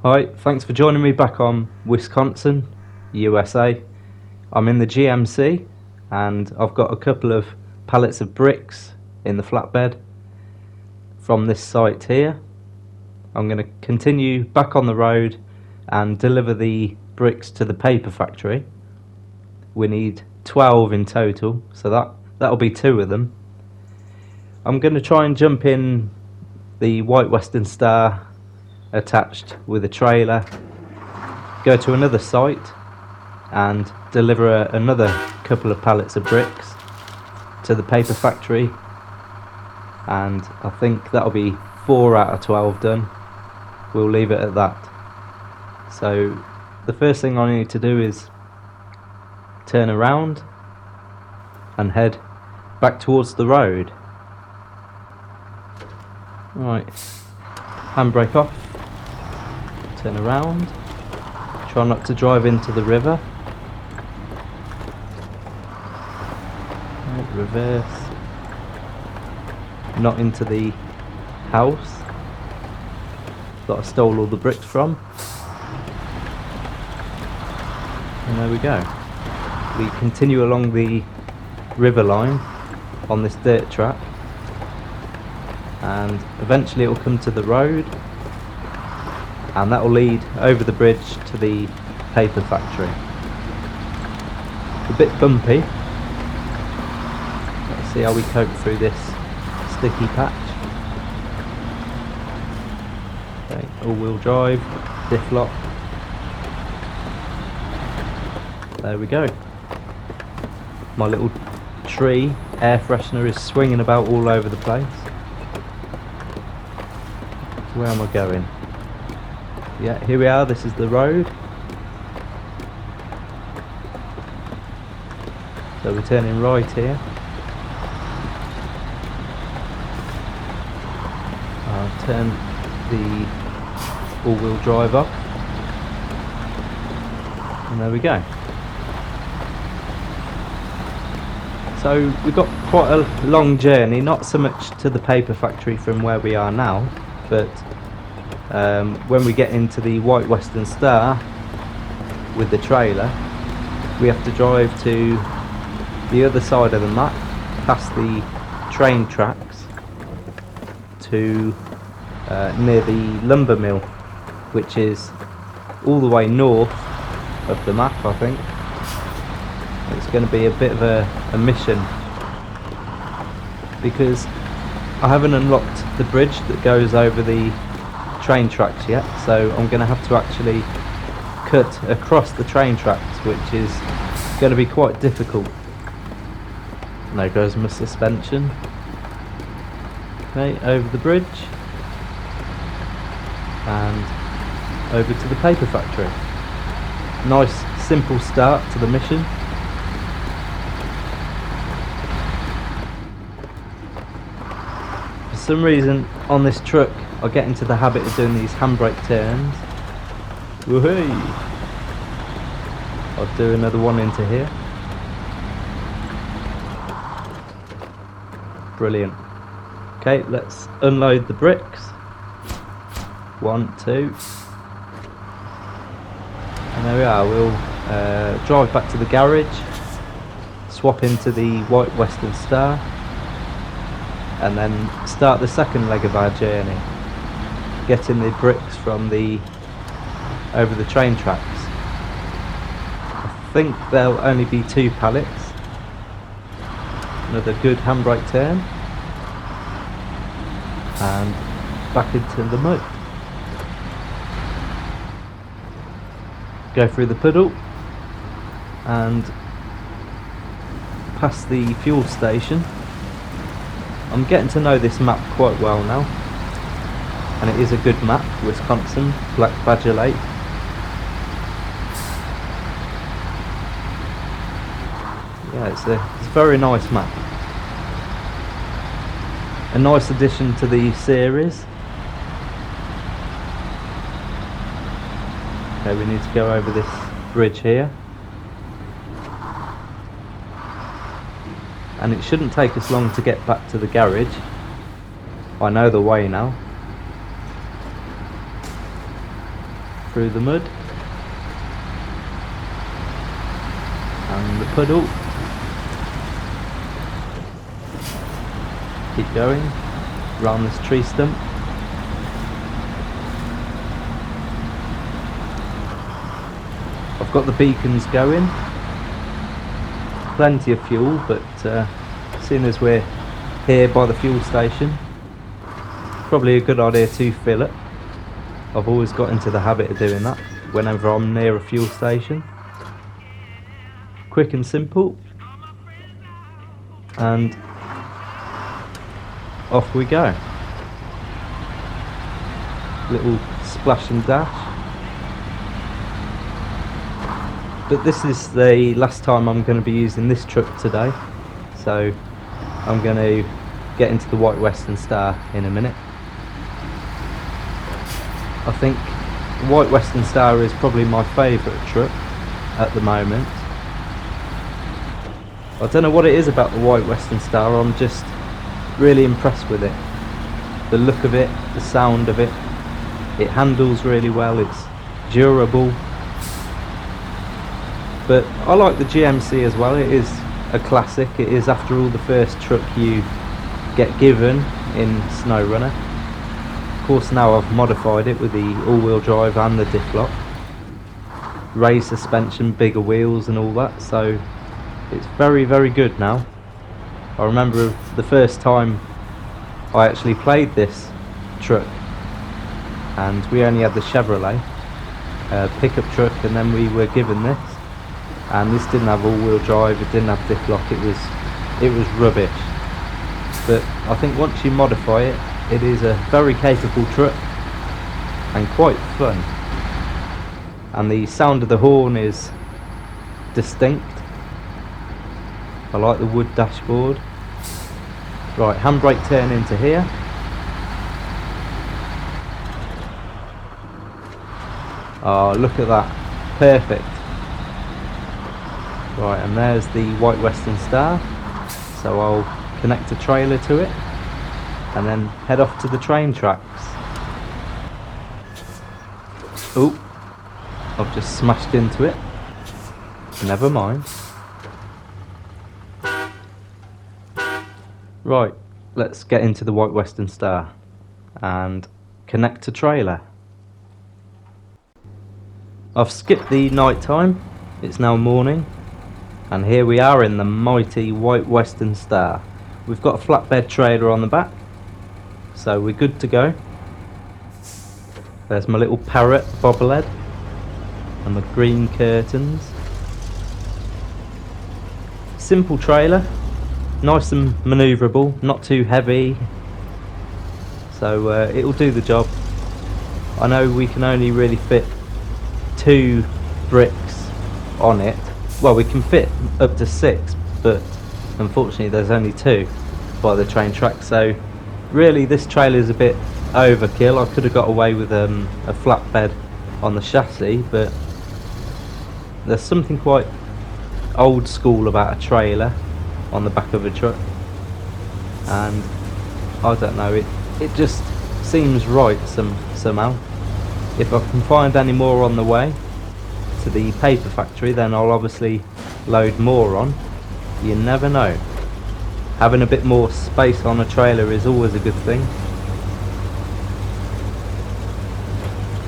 Hi, thanks for joining me back on Wisconsin, USA. I'm in the GMC and I've got a couple of pallets of bricks in the flatbed from this site here. I'm going to continue back on the road and deliver the bricks to the paper factory. We need 12 in total, so that'll be 2 of them. I'm going to try and jump in the white Western Star attached with a trailer, go to another site and deliver another couple of pallets of bricks to the paper factory, and I think that'll be 4 out of 12 done. We'll leave it at that. So the first thing I need to do is turn around and head back towards the road. Right, handbrake off, turn around, try not to drive into the river, right, reverse, not into the house that I stole all the bricks from, and there we go. We continue along the river line on this dirt track, and eventually it will come to the road, and that will lead over the bridge to the paper factory. It's a bit bumpy. Let's see how we cope through this sticky patch. Okay, all-wheel drive, diff lock. There we go. My little tree air freshener is swinging about all over the place. Where am I going? Yeah, here we are, this is the road. So we're turning right here. I'll turn the all-wheel drive off. And there we go. So we've got quite a long journey, not so much to the paper factory from where we are now, but when we get into the white Western Star with the trailer, we have to drive to the other side of the map, past the train tracks, to near the lumber mill, which is all the way north of the map, I think. It's going to be a bit of a mission, because I haven't unlocked the bridge that goes over the train tracks yet, so I'm going to have to actually cut across the train tracks, which is going to be quite difficult. There goes my suspension. Okay, over the bridge and over to the paper factory. Nice simple start to the mission. For some reason on this truck I get into the habit of doing these handbrake turns. Woohoo! I'll do another one into here. Brilliant. Okay, let's unload the bricks. 1, 2. And there we are. We'll drive back to the garage, swap into the white Western Star, and then start the second leg of our journey, getting the bricks from over the train tracks. I think there'll only be 2 pallets. Another good handbrake turn and back into the mud. Go through the puddle and past the fuel station. I'm getting to know this map quite well now, and it is a good map, Wisconsin, Black Badger Lake. Yeah, it's a very nice map. A nice addition to the series. Okay, we need to go over this bridge here. And it shouldn't take us long to get back to the garage. I know the way now. through the mud and the puddle. Keep going around this tree stump. I've got the beacons going, plenty of fuel, but seeing as we're here by the fuel station, probably a good idea to fill it. I've always got into the habit of doing that whenever I'm near a fuel station. Quick and simple, and off we go. Little splash and dash. But this is the last time I'm going to be using this truck today, so I'm going to get into the White Western Star in a minute. I think the White Western Star is probably my favourite truck at the moment. I don't know what it is about the White Western Star, I'm just really impressed with it. The look of it, the sound of it, it handles really well, it's durable. But I like the GMC as well. It is a classic. It is, after all, the first truck you get given in SnowRunner. Of course, now I've modified it with the all-wheel drive and the diff lock, raised suspension, bigger wheels and all that, so it's very, very good now. I remember the first time I actually played this truck, and we only had the Chevrolet pickup truck, and then we were given this. And this didn't have all-wheel drive, it didn't have diff lock, it was rubbish. But I think once you modify it, it is a very capable truck and quite fun. And the sound of the horn is distinct. I like the wood dashboard. Right, handbrake turn into here. Oh, look at that, perfect. Right, and there's the White Western Star, so I'll connect a trailer to it and then head off to the train tracks. Oh, I've just smashed into it. Never mind. Right, let's get into the White Western Star and connect to trailer. I've skipped the night time, it's now morning. And here we are in the mighty White Western Star. We've got a flatbed trailer on the back, so we're good to go. There's my little parrot bobblehead and the green curtains. Simple trailer, nice and manoeuvrable, not too heavy, so it'll do the job. I know we can only really fit 2 bricks on it. Well, we can fit up to 6, but unfortunately there's only 2 by the train track, so really this trailer is a bit overkill. I could have got away with a flatbed on the chassis, but there's something quite old school about a trailer on the back of a truck, and I don't know, it just seems right somehow. If I can find any more on the way to the paper factory, then I'll obviously load more on. You never know. Having a bit more space on a trailer is always a good thing.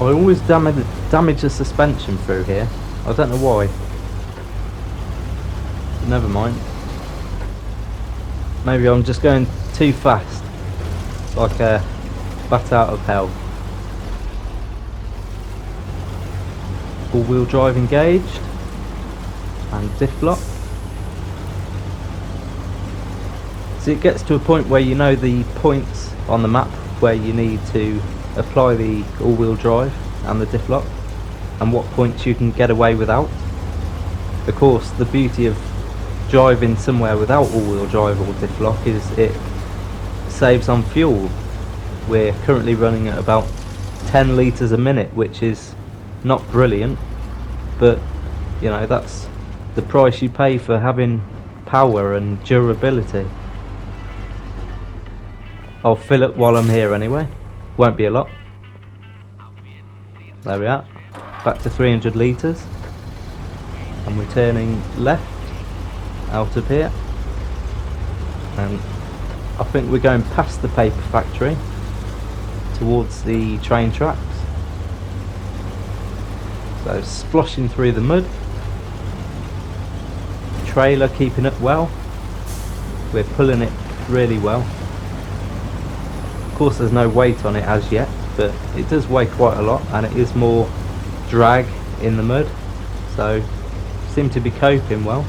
I always damage the suspension through here. I don't know why. Never mind. Maybe I'm just going too fast, like a bat out of hell. All-wheel drive engaged and diff lock. So it gets to a point where you know the points on the map where you need to apply the all-wheel drive and the diff lock, and what points you can get away without. Of course, the beauty of driving somewhere without all-wheel drive or diff lock is it saves on fuel. We're currently running at about 10 litres a minute, which is not brilliant, but you know, that's the price you pay for having power and durability. I'll fill it while I'm here anyway, won't be a lot. There we are. back to 300 litres, and we're turning left out of here, and I think we're going past the paper factory towards the train tracks. So sploshing through the mud, trailer keeping up well, we're pulling it really well. Of course there's no weight on it as yet, but it does weigh quite a lot, and it is more drag in the mud, so seem to be coping well.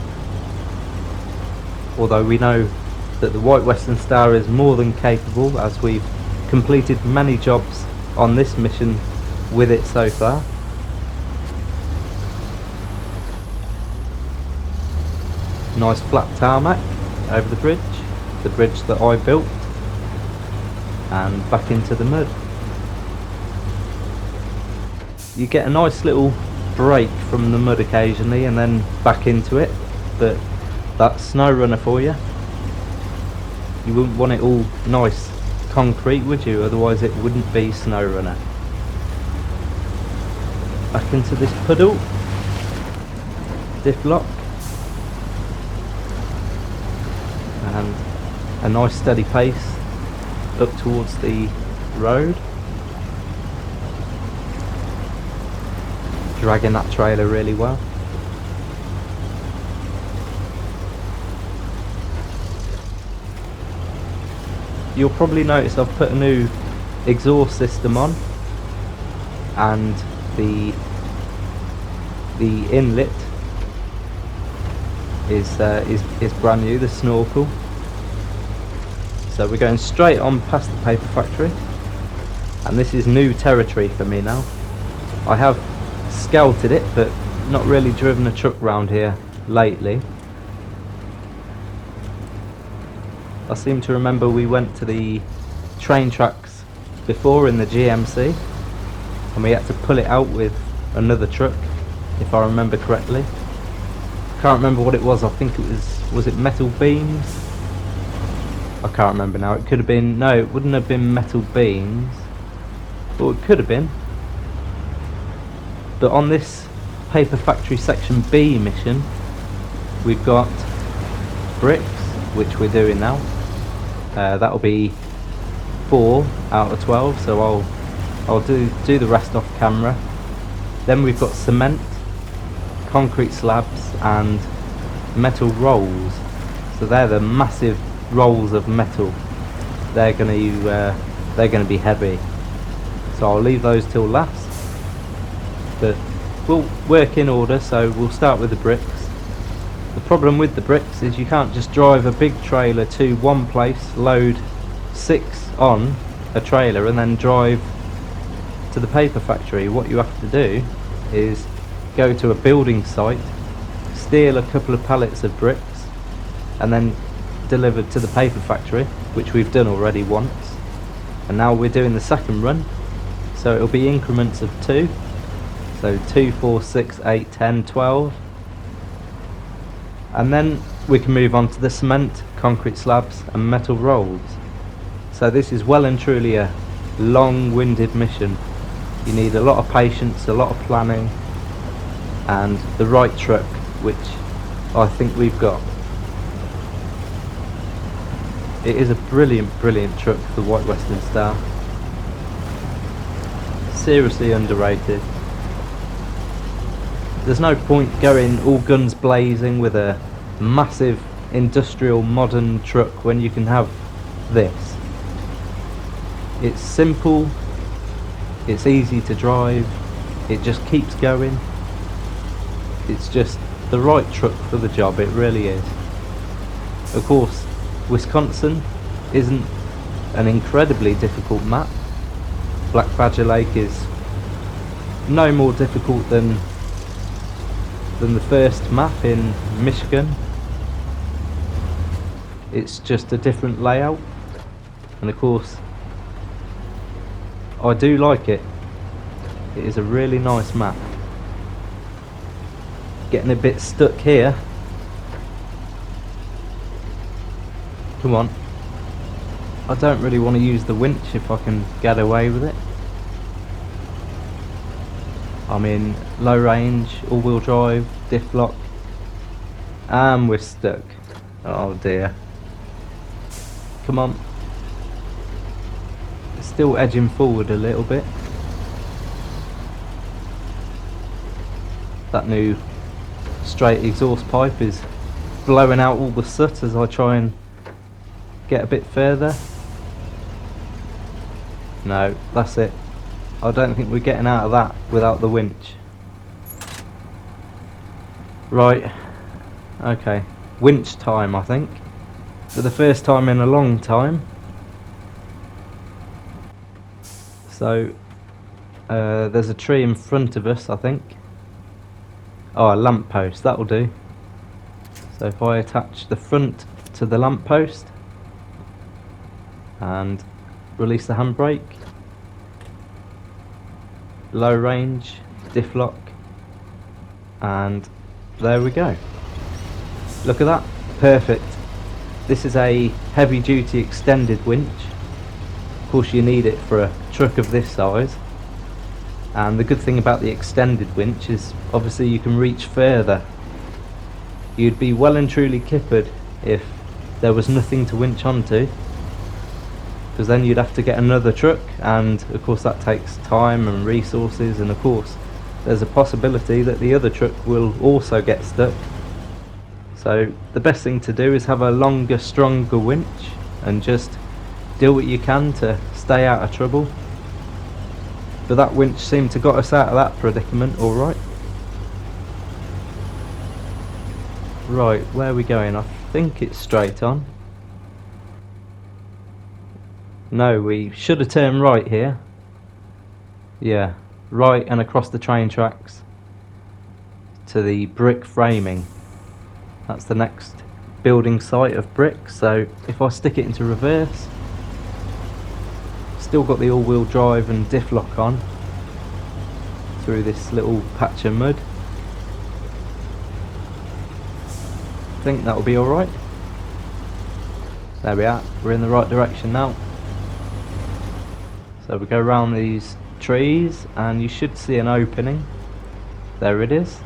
Although we know that the White Western Star is more than capable, as we've completed many jobs on this mission with it so far. Nice flat tarmac over the bridge that I built, and back into the mud. You get a nice little break from the mud occasionally and then back into it, but that's SnowRunner for you. You wouldn't want it all nice concrete, would you? Otherwise it wouldn't be SnowRunner. Back into this puddle, diff lock, and a nice steady pace up towards the road, dragging that trailer really well. You'll probably notice I've put a new exhaust system on, and the inlet is brand new, the snorkel. So we're going straight on past the paper factory, and this is new territory for me now. I have scouted it, but not really driven a truck round here lately. I seem to remember we went to the train tracks before in the GMC, and we had to pull it out with another truck, if I remember correctly. Can't remember what it was. I think it was it metal beams? I can't remember now. It could have been, no, it wouldn't have been metal beams, or it could have been. But on this paper factory section B mission, we've got bricks, which we're doing now. That'll be 4 out of 12, so I'll do the rest off camera. Then we've got cement, concrete slabs, and metal rolls. So they're the massive rolls of metal. They're going to be heavy, so I'll leave those till last. But we'll work in order, so we'll start with the bricks. The problem with the bricks is you can't just drive a big trailer to one place, load 6 on a trailer, and then drive to the paper factory. What you have to do is go to a building site, steal a couple of pallets of bricks, and then deliver to the paper factory, which we've done already once. And now we're doing the second run, so it'll be increments of 2. So 2, 4, 6, 8, 10, 12. And then we can move on to the cement, concrete slabs, and metal rolls. So this is well and truly a long-winded mission. You need a lot of patience, a lot of planning, and the right truck, which I think we've got. It is a brilliant truck, the White Western Star. Seriously underrated. There's no point going all guns blazing with a massive industrial modern truck when you can have this. It's simple, it's easy to drive, it just keeps going. It's just the right truck for the job, it really is. Of course, Wisconsin isn't an incredibly difficult map. Black Badger Lake is no more difficult than the first map in Michigan. It's just a different layout, and of course I do like it. It is a really nice map. Getting a bit stuck here. Come on. I don't really want to use the winch if I can get away with it. I'm in low range, all-wheel drive, diff lock, and we're stuck. Oh dear. Come on. It's still edging forward a little bit. That new straight exhaust pipe is blowing out all the soot as I try and get a bit further. No, that's it. I don't think we're getting out of that without the winch. Right, okay, winch time I think. For the first time in a long time. So, there's a tree in front of us I think. Oh, a lamp post, that'll do. So if I attach the front to the lamp post and release the handbrake, low range, diff lock, and there we go. Look at that, perfect. This is a heavy duty extended winch. Of course you need it for a truck of this size, and the good thing about the extended winch is obviously you can reach further. You'd be well and truly kippered if there was nothing to winch onto, because then you'd have to get another truck, and of course that takes time and resources, and of course there's a possibility that the other truck will also get stuck. So the best thing to do is have a longer, stronger winch and just do what you can to stay out of trouble. But that winch seemed to got us out of that predicament alright. Right, where are we going? I think it's straight on. No, we should have turned right here. Yeah, right and across the train tracks to the brick framing. That's the next building site of bricks. So if I stick it into reverse, still got the all-wheel drive and diff lock on through this little patch of mud. I think that'll be alright. There we are, we're in the right direction now. So we go around these trees and you should see an opening. There it is.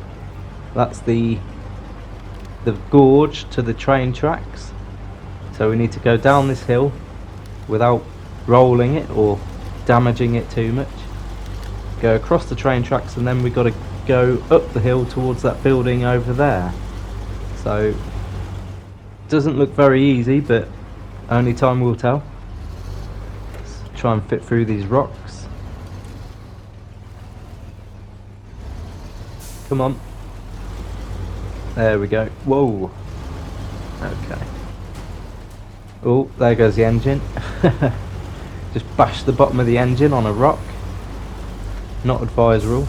That's the gorge to the train tracks. So we need to go down this hill without rolling it or damaging it too much. Go across the train tracks and then we've got to go up the hill towards that building over there. So doesn't look very easy, but only time will tell. Let's try and fit through these rocks. Come on. There we go. Whoa. Okay. Oh, there goes the engine. Just bashed the bottom of the engine on a rock. Not advisable.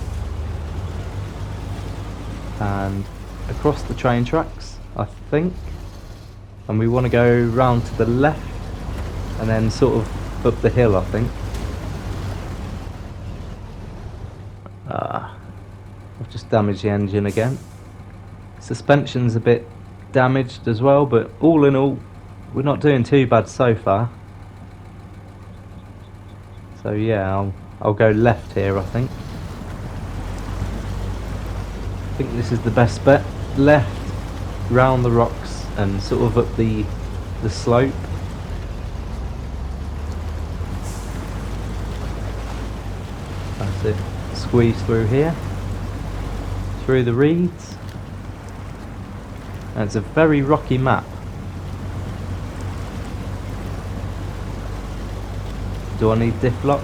And across the train tracks, I think. And we want to go round to the left and then sort of up the hill, I think. I've just damaged the engine again. Suspension's a bit damaged as well, but all in all, we're not doing too bad so far. So yeah, I'll go left here, I think. I think this is the best bet. Left, round the rocks and sort of up the slope. That's it. Squeeze through here, through the reeds. And it's a very rocky map. Do I need diff lock?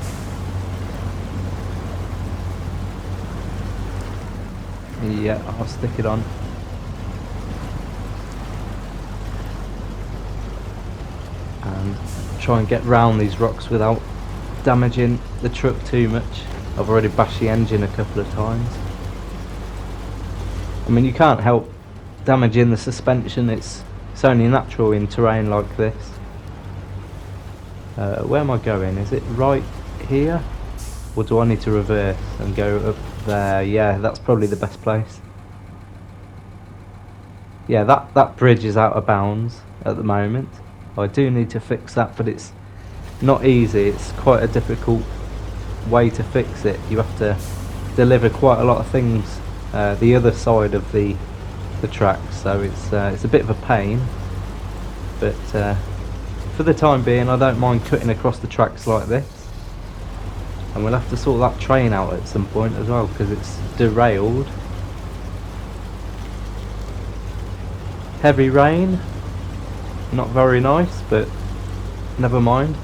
Yeah, I'll stick it on. And try and get round these rocks without damaging the truck too much. I've already bashed the engine a couple of times. I mean, you can't help damaging the suspension, it's only natural in terrain like this. Where am I going? Is it right here? Or do I need to reverse and go up there? Yeah, that's probably the best place. Yeah, that bridge is out of bounds at the moment. I do need to fix that, but it's not easy. It's quite a difficult way to fix it. You have to deliver quite a lot of things the other side of the track, so it's a bit of a pain, but for the time being I don't mind cutting across the tracks like this. And we'll have to sort that train out at some point as well, because it's derailed. Heavy rain, not very nice, but never mind.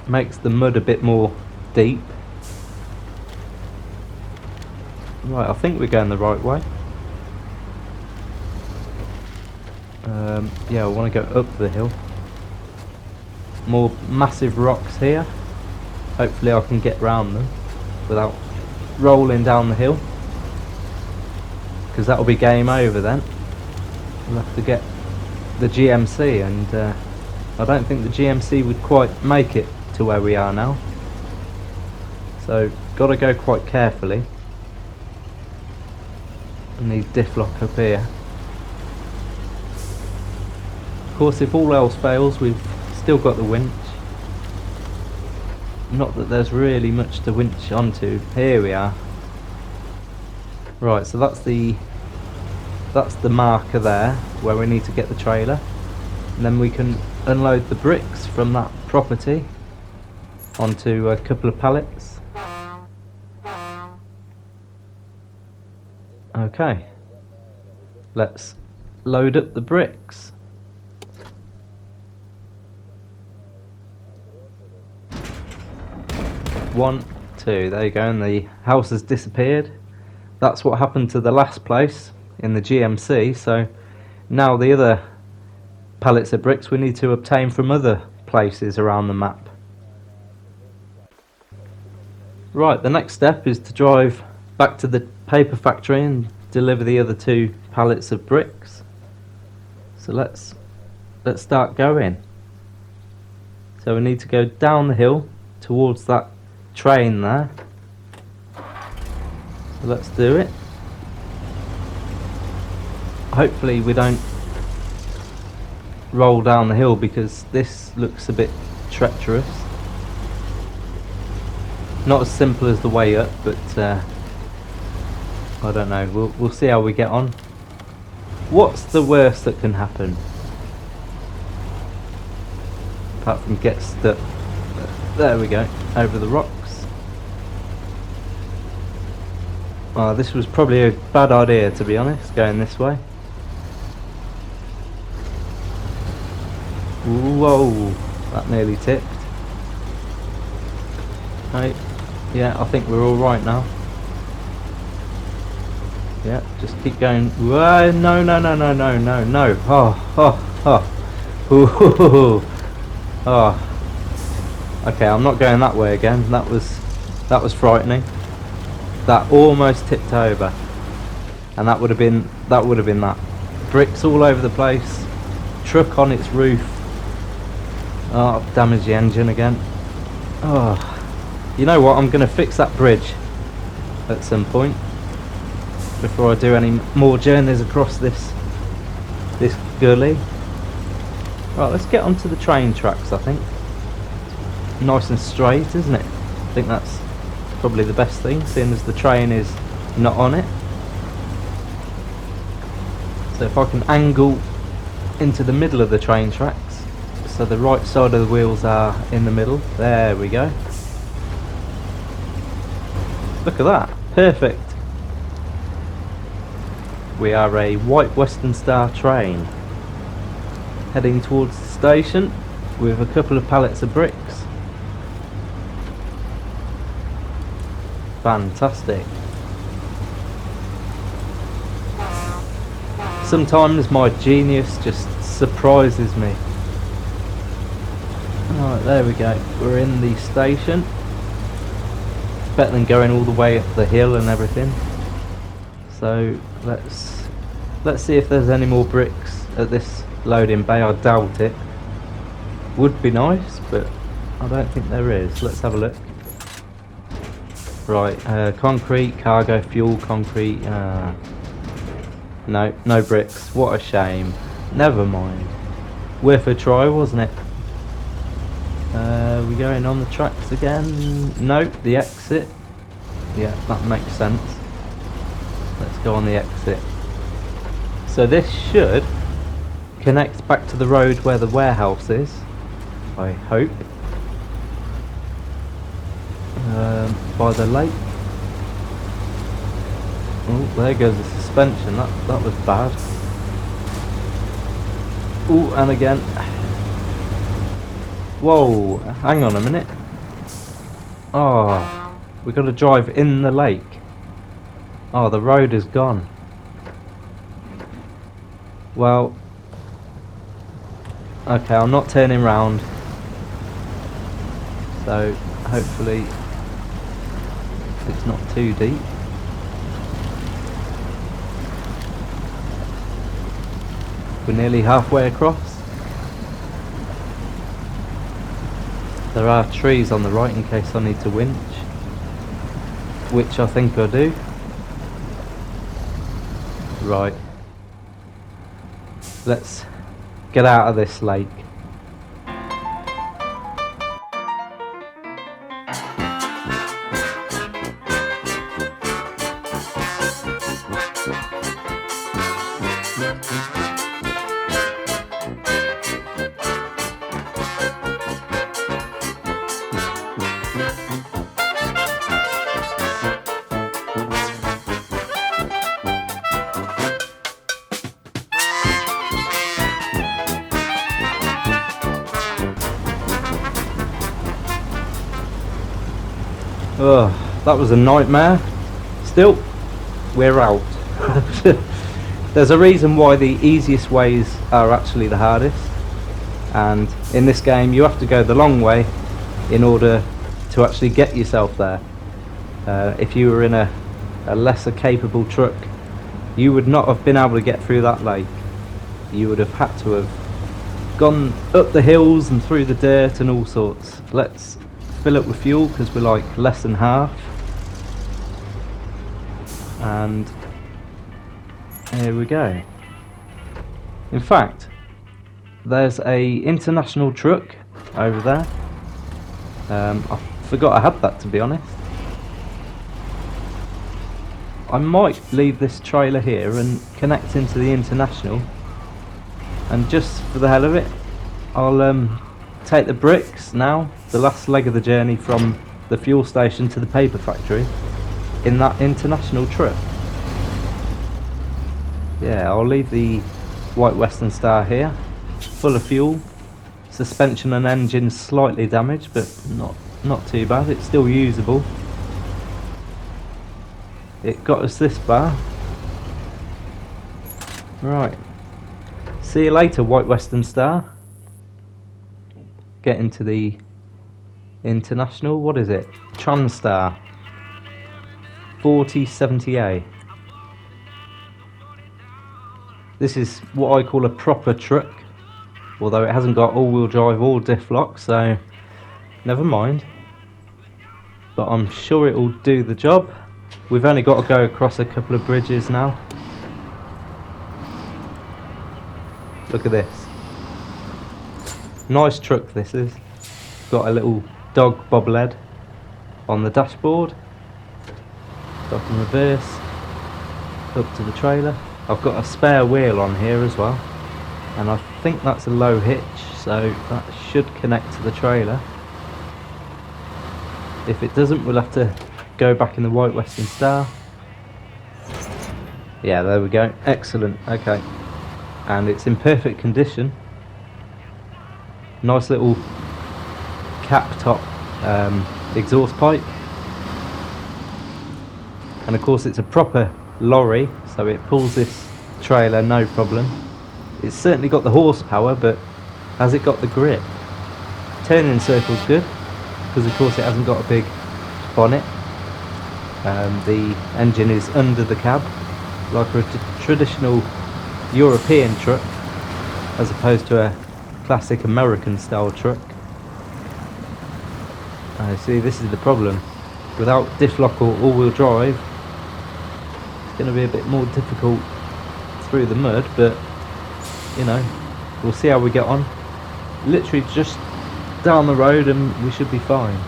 Makes the mud a bit more deep. Right, I think we're going the right way. Yeah, I want to go up the hill. More massive rocks here. Hopefully I can get round them without rolling down the hill, because that'll be game over then. We'll have to get the GMC, and I don't think the GMC would quite make it to where we are now, so gotta go quite carefully. And need diff lock up here. Of course, if all else fails, we've still got the winch. Not that there's really much to winch onto. Here we are. Right, so that's the marker there where we need to get the trailer, and then we can unload the bricks from that property onto a couple of pallets. Okay, let's load up the bricks. One, two, there you go, and the house has disappeared. That's what happened to the last place in the GMC, so now the other pallets of bricks we need to obtain from other places around the map. Right, the next step is to drive back to the paper factory and deliver the other 2 pallets of bricks. So let's start going. So we need to go down the hill towards that train there. So let's do it. Hopefully we don't roll down the hill, because this looks a bit treacherous. Not as simple as the way up, but I don't know, we'll see how we get on. What's the worst that can happen? Apart from get stuck. There we go, over the rocks. Oh, this was probably a bad idea, to be honest, going this way. Whoa, that nearly tipped. Right, yeah, I think we're all right now. Yeah, just keep going. Whoa, no, no, no, no, no, no, no. Oh. Okay, I'm not going that way again. That was frightening. That almost tipped over, and that would have been that. Bricks all over the place. Truck on its roof. Oh, I've damaged the engine again. Oh, you know what? I'm going to fix that bridge at some point before I do any more journeys across this gully. Right, let's get onto the train tracks. I think nice and straight, isn't it? I think that's probably the best thing, seeing as the train is not on it. So if I can angle into the middle of the train tracks, so the right side of the wheels are in the middle. There we go. Look at that, perfect. We are a white Western Star train heading towards the station with a couple of pallets of bricks. Fantastic. Sometimes my genius just surprises me. Alright, there we go. We're in the station. Better than going all the way up the hill and everything. So let's see if there's any more bricks at this loading bay. I doubt it. Would be nice, but I don't think there is. Let's have a look. Right, concrete, cargo, fuel, concrete. No bricks. What a shame. Never mind. Worth a try, wasn't it? We going on the tracks again? Nope, the exit. Yeah, that makes sense. Let's go on the exit. So this should connect back to the road where the warehouse is, I hope. By the lake. Oh, there goes the suspension. That was bad. Oh, and again. Whoa, hang on a minute. Oh, we got to drive in the lake. Oh, the road is gone. Well, okay, I'm not turning round. So, hopefully, it's not too deep. We're nearly halfway across. There are trees on the right in case I need to winch, which I think I do. Right. Let's get out of this lake. Oh, that was a nightmare. Still, we're out. There's a reason why the easiest ways are actually the hardest, and in this game you have to go the long way in order to actually get yourself there. If you were in a lesser capable truck, you would not have been able to get through that lake. You would have had to have gone up the hills and through the dirt and all sorts. Let's fill up with fuel because we're like less than half, and here we go. In fact, there's a international truck over there. I forgot I had that, to be honest. I might leave this trailer here and connect into the international, and just for the hell of it, I'll take the bricks now, the last leg of the journey from the fuel station to the paper factory, in that international trip. Yeah, I'll leave the white Western Star here, full of fuel. Suspension and engine slightly damaged, but not too bad. It's still usable. It got us this far. Right. See you later, white Western Star. Get into the international. What is it? Transtar 4070A. This is what I call a proper truck, although it hasn't got all-wheel drive or diff lock, so never mind. But I'm sure it will do the job. We've only got to go across a couple of bridges now. Look at this. Nice truck this is. Got a little dog bobblehead on the dashboard. Stop in reverse. Up to the trailer. I've got a spare wheel on here as well, and I think that's a low hitch, so that should connect to the trailer. If it doesn't, we'll have to go back in the white Western Star. Yeah, there we go. Excellent. Okay, and it's in perfect condition. Nice little cap top exhaust pipe, and of course it's a proper lorry, so it pulls this trailer no problem. It's certainly got the horsepower, but has it got the grip? Turning circle's good, because of course it hasn't got a big bonnet. The engine is under the cab, like a traditional European truck, as opposed to a classic American style truck. See, this is the problem. Without diff lock or all-wheel drive, it's going to be a bit more difficult through the mud, but you know, we'll see how we get on. Literally just down the road and we should be fine.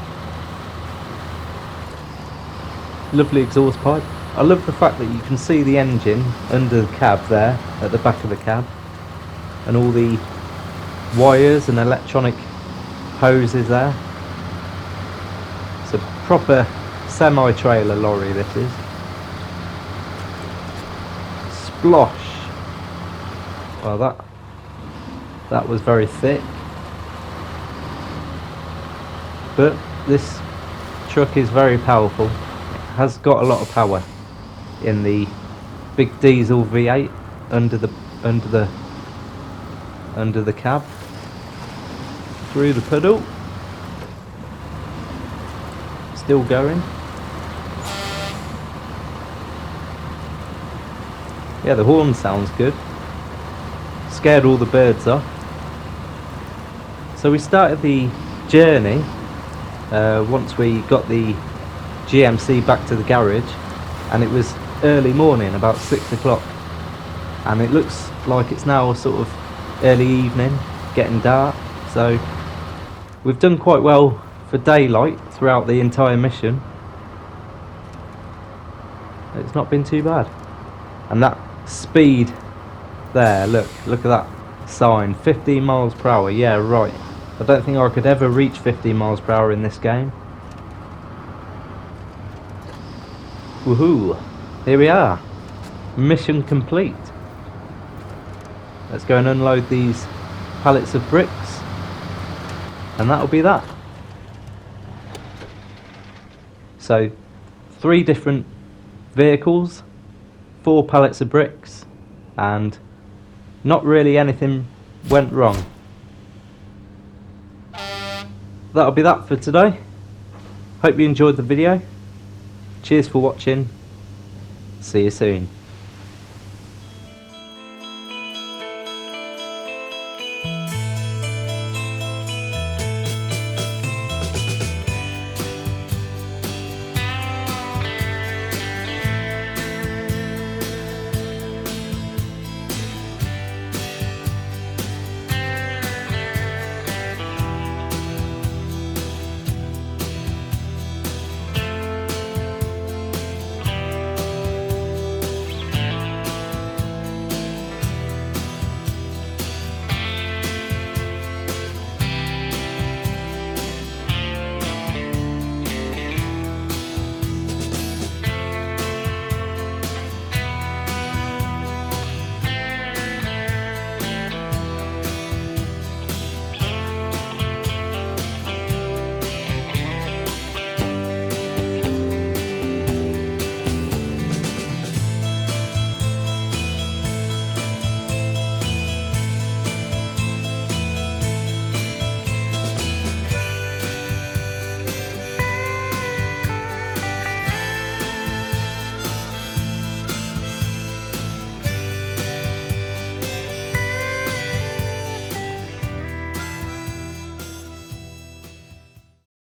Lovely exhaust pipe. I love the fact that you can see the engine under the cab there, at the back of the cab, and all the wires and electronic hoses there. It's a proper semi-trailer lorry, this is. Splosh. Well, that was very thick. But this truck is very powerful. It has got a lot of power in the big diesel V8 under the cab. Through the pedal. Still going. Yeah, the horn sounds good. Scared all the birds off. So we started the journey once we got the GMC back to the garage, and it was early morning, about 6 o'clock, and it looks like it's now sort of early evening, getting dark. So we've done quite well for daylight throughout the entire mission. It's not been too bad. And that speed there, look at that sign, 15 miles per hour. Yeah, right. I don't think I could ever reach 15 miles per hour in this game. Woohoo! Here we are. Mission complete. Let's go and unload these pallets of bricks, and that'll be that. So 3 different vehicles, 4 pallets of bricks, and not really anything went wrong. That'll be that for today. Hope you enjoyed the video. Cheers for watching. See you soon.